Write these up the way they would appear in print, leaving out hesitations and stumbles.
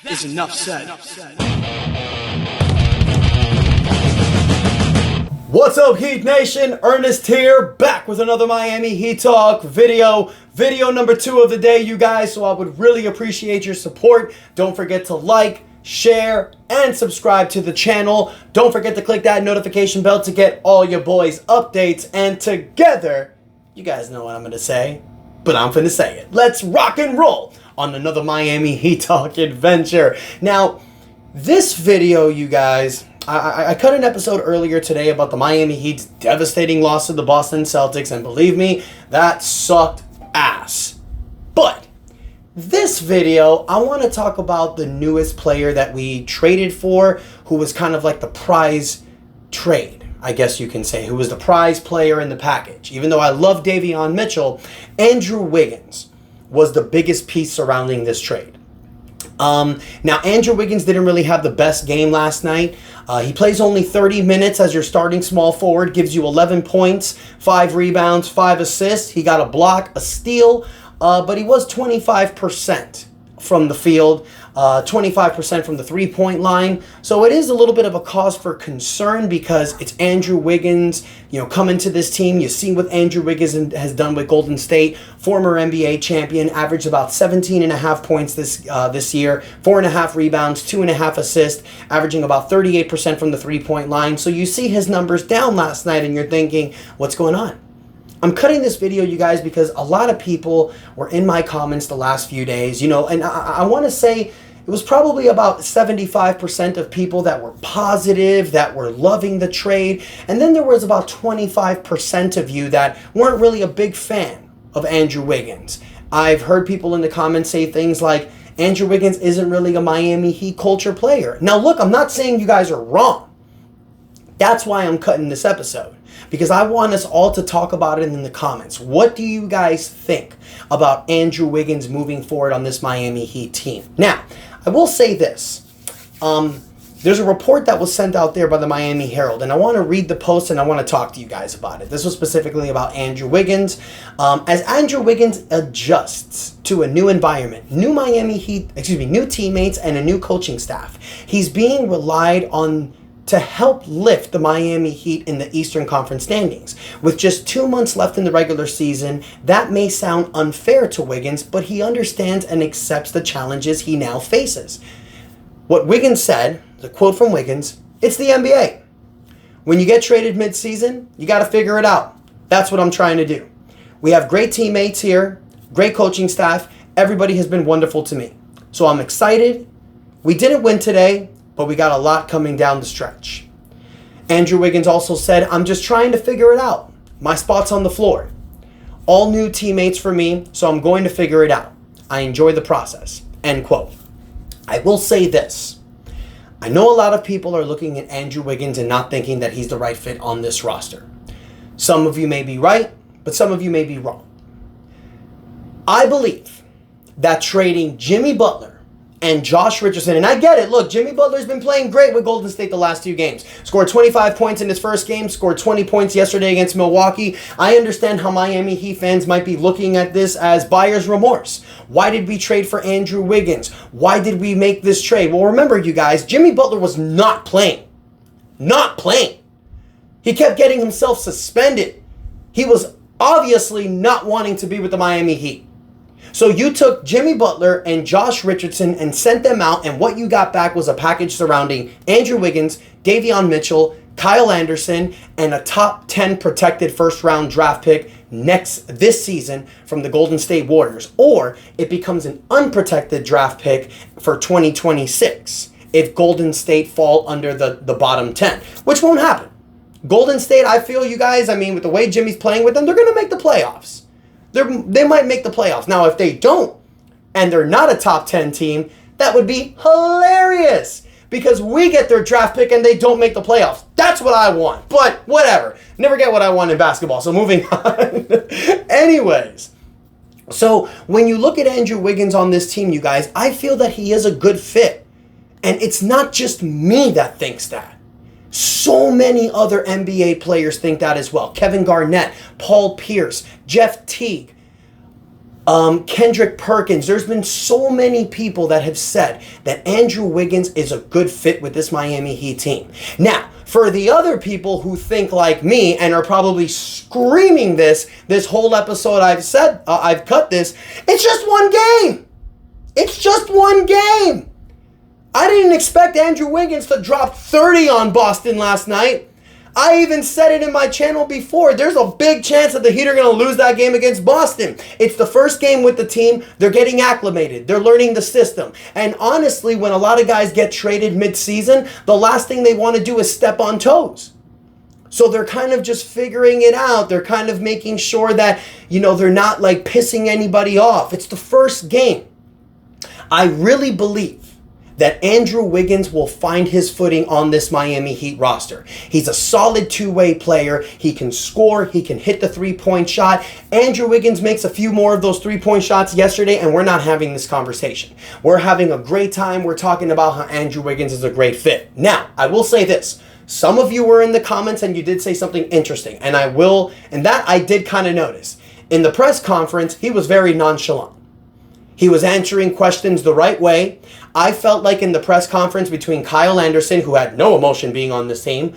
is enough said. What's up, Heat Nation? Ernest here, back with another Miami Heat Talk video. Video number 2 of the day, you guys, so I would really appreciate your support. Don't forget to like, share, and subscribe to the channel. Don't forget to click that notification bell to get all your boys' updates. And together, you guys know what I'm going to say, but I'm finna say it. Let's rock and roll on another Miami Heat Talk adventure. Now, this video, you guys, I cut an episode earlier today about the Miami Heat's devastating loss to the Boston Celtics, and believe me, that sucked ass. But this video, I want to talk about the newest player that we traded for, who was kind of like the prize trade, I guess you can say, who was the prize player in the package. Even though I love Davion Mitchell, Andrew Wiggins was the biggest piece surrounding this trade. Now, Andrew Wiggins didn't really have the best game last night. He plays only 30 minutes as your starting small forward, gives you 11 points, 5 rebounds, 5 assists. He got a block, a steal, but he was 25% from the field, 25% from the three-point line. So it is a little bit of a cause for concern because it's Andrew Wiggins, coming to this team. You see what Andrew Wiggins has done with Golden State, former NBA champion, averaged about 17.5 points this year, 4.5 rebounds, 2.5 assists, averaging about 38% from the three-point line. So you see his numbers down last night and you're thinking, what's going on? I'm cutting this video, you guys, because a lot of people were in my comments the last few days, and I want to say it was probably about 75% of people that were positive, that were loving the trade, and then there was about 25% of you that weren't really a big fan of Andrew Wiggins. I've heard people in the comments say things like, Andrew Wiggins isn't really a Miami Heat culture player. Now look, I'm not saying you guys are wrong. That's why I'm cutting this episode, because I want us all to talk about it in the comments. What do you guys think about Andrew Wiggins moving forward on this Miami Heat team? Now, I will say this. There's a report that was sent out there by the Miami Herald, and I want to read the post and I want to talk to you guys about it. This was specifically about Andrew Wiggins. As Andrew Wiggins adjusts to a new environment, new teammates and a new coaching staff, he's being relied on to help lift the Miami Heat in the Eastern Conference standings. With just 2 months left in the regular season, that may sound unfair to Wiggins, but he understands and accepts the challenges he now faces. What Wiggins said, the quote from Wiggins, it's the NBA. When you get traded mid-season, you got to figure it out. That's what I'm trying to do. We have great teammates here, great coaching staff. Everybody has been wonderful to me. So I'm excited. We didn't win today, but we got a lot coming down the stretch. Andrew Wiggins also said, I'm just trying to figure it out. My spot's on the floor. All new teammates for me, so I'm going to figure it out. I enjoy the process. End quote. I will say this. I know a lot of people are looking at Andrew Wiggins and not thinking that he's the right fit on this roster. Some of you may be right, but some of you may be wrong. I believe that trading Jimmy Butler and Josh Richardson, and I get it, look, Jimmy Butler's been playing great with Golden State the last 2 games. Scored 25 points in his first game, scored 20 points yesterday against Milwaukee. I understand how Miami Heat fans might be looking at this as buyer's remorse. Why did we trade for Andrew Wiggins? Why did we make this trade? Well, remember, you guys, Jimmy Butler was not playing. Not playing. He kept getting himself suspended. He was obviously not wanting to be with the Miami Heat. So you took Jimmy Butler and Josh Richardson and sent them out, and what you got back was a package surrounding Andrew Wiggins, Davion Mitchell, Kyle Anderson, and a top 10 protected first-round draft pick this season from the Golden State Warriors. Or it becomes an unprotected draft pick for 2026 if Golden State fall under the bottom 10, which won't happen. Golden State, I feel, you guys, with the way Jimmy's playing with them, they're going to make the playoffs. They might make the playoffs. Now, if they don't, and they're not a top 10 team, that would be hilarious because we get their draft pick and they don't make the playoffs. That's what I want. But whatever. Never get what I want in basketball. So moving on. Anyways, so when you look at Andrew Wiggins on this team, you guys, I feel that he is a good fit. And it's not just me that thinks that. So many other NBA players think that as well. Kevin Garnett, Paul Pierce, Jeff Teague. Kendrick Perkins. There's been so many people that have said that Andrew Wiggins is a good fit with this Miami Heat team. Now, for the other people who think like me and are probably screaming this whole episode I've cut this, it's just one game. It's just one game. I didn't expect Andrew Wiggins to drop 30 on Boston last night. I even said it in my channel before. There's a big chance that the Heat are going to lose that game against Boston. It's the first game with the team. They're getting acclimated. They're learning the system. And honestly, when a lot of guys get traded mid-season, the last thing they want to do is step on toes. So they're kind of just figuring it out. They're kind of making sure that, they're not like pissing anybody off. It's the first game. I really believe that Andrew Wiggins will find his footing on this Miami Heat roster. He's a solid two-way player. He can score. He can hit the three-point shot. Andrew Wiggins makes a few more of those three-point shots yesterday, and we're not having this conversation. We're having a great time. We're talking about how Andrew Wiggins is a great fit. Now, I will say this. Some of you were in the comments, and you did say something interesting, and that I did kind of notice. In the press conference, he was very nonchalant. He was answering questions the right way. I felt like in the press conference between Kyle Anderson, who had no emotion being on this team,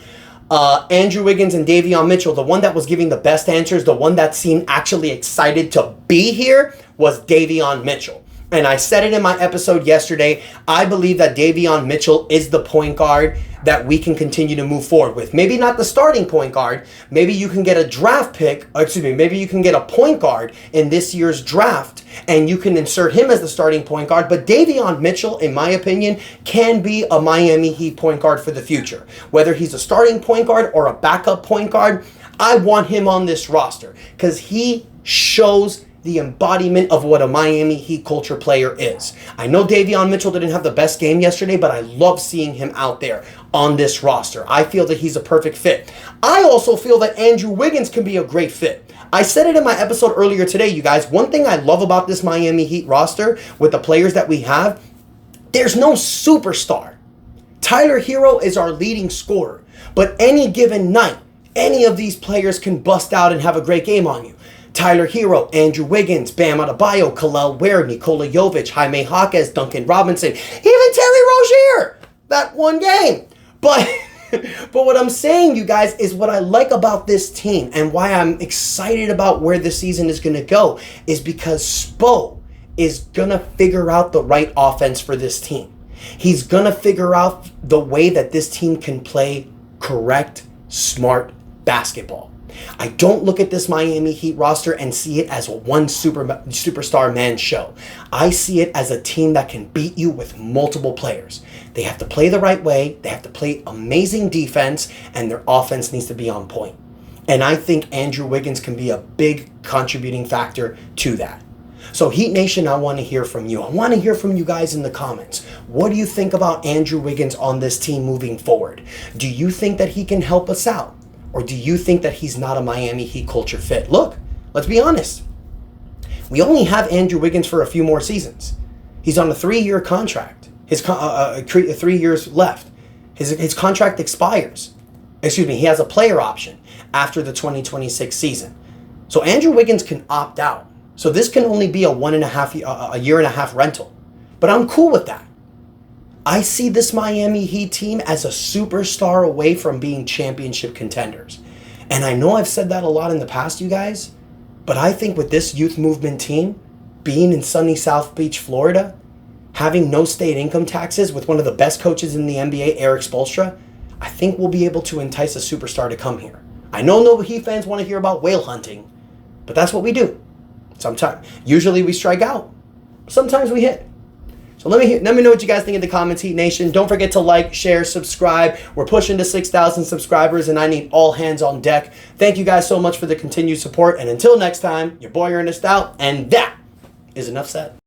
Andrew Wiggins and Davion Mitchell, the one that was giving the best answers, the one that seemed actually excited to be here was Davion Mitchell. And I said it in my episode yesterday. I believe that Davion Mitchell is the point guard that we can continue to move forward with. Maybe not the starting point guard. Maybe you can get a draft pick, maybe you can get a point guard in this year's draft and you can insert him as the starting point guard. But Davion Mitchell, in my opinion, can be a Miami Heat point guard for the future. Whether he's a starting point guard or a backup point guard, I want him on this roster because he shows the embodiment of what a Miami Heat culture player is. I know Davion Mitchell didn't have the best game yesterday, but I love seeing him out there on this roster. I feel that he's a perfect fit. I also feel that Andrew Wiggins can be a great fit. I said it in my episode earlier today, you guys. One thing I love about this Miami Heat roster with the players that we have, there's no superstar. Tyler Hero is our leading scorer, but any given night, any of these players can bust out and have a great game on you. Tyler Hero, Andrew Wiggins, Bam Adebayo, Khalil Ware, Nikola Jovic, Jaime Jaquez, Duncan Robinson, even Terry Rozier, that one game. But what I'm saying, you guys, is what I like about this team and why I'm excited about where the season is going to go is because Spo is going to figure out the right offense for this team. He's going to figure out the way that this team can play correct, smart basketball. I don't look at this Miami Heat roster and see it as a one superstar man show. I see it as a team that can beat you with multiple players. They have to play the right way, they have to play amazing defense, and their offense needs to be on point. And I think Andrew Wiggins can be a big contributing factor to that. So Heat Nation, I want to hear from you. I want to hear from you guys in the comments. What do you think about Andrew Wiggins on this team moving forward? Do you think that he can help us out? Or do you think that he's not a Miami Heat culture fit? Look, let's be honest. We only have Andrew Wiggins for a few more seasons. He's on a 3-year contract. 3 years left. His contract expires. He has a player option after the 2026 season. So Andrew Wiggins can opt out. So this can only be a year and a half rental. But I'm cool with that. I see this Miami Heat team as a superstar away from being championship contenders. And I know I've said that a lot in the past, you guys, but I think with this youth movement team, being in sunny South Beach, Florida, having no state income taxes with one of the best coaches in the NBA, Eric Spoelstra, I think we'll be able to entice a superstar to come here. I know no Heat fans want to hear about whale hunting, but that's what we do. Sometimes, usually we strike out. Sometimes we hit. So let me know what you guys think in the comments, Heat Nation. Don't forget to like, share, subscribe. We're pushing to 6,000 subscribers, and I need all hands on deck. Thank you guys so much for the continued support. And until next time, your boy Ernest out, and that is enough said.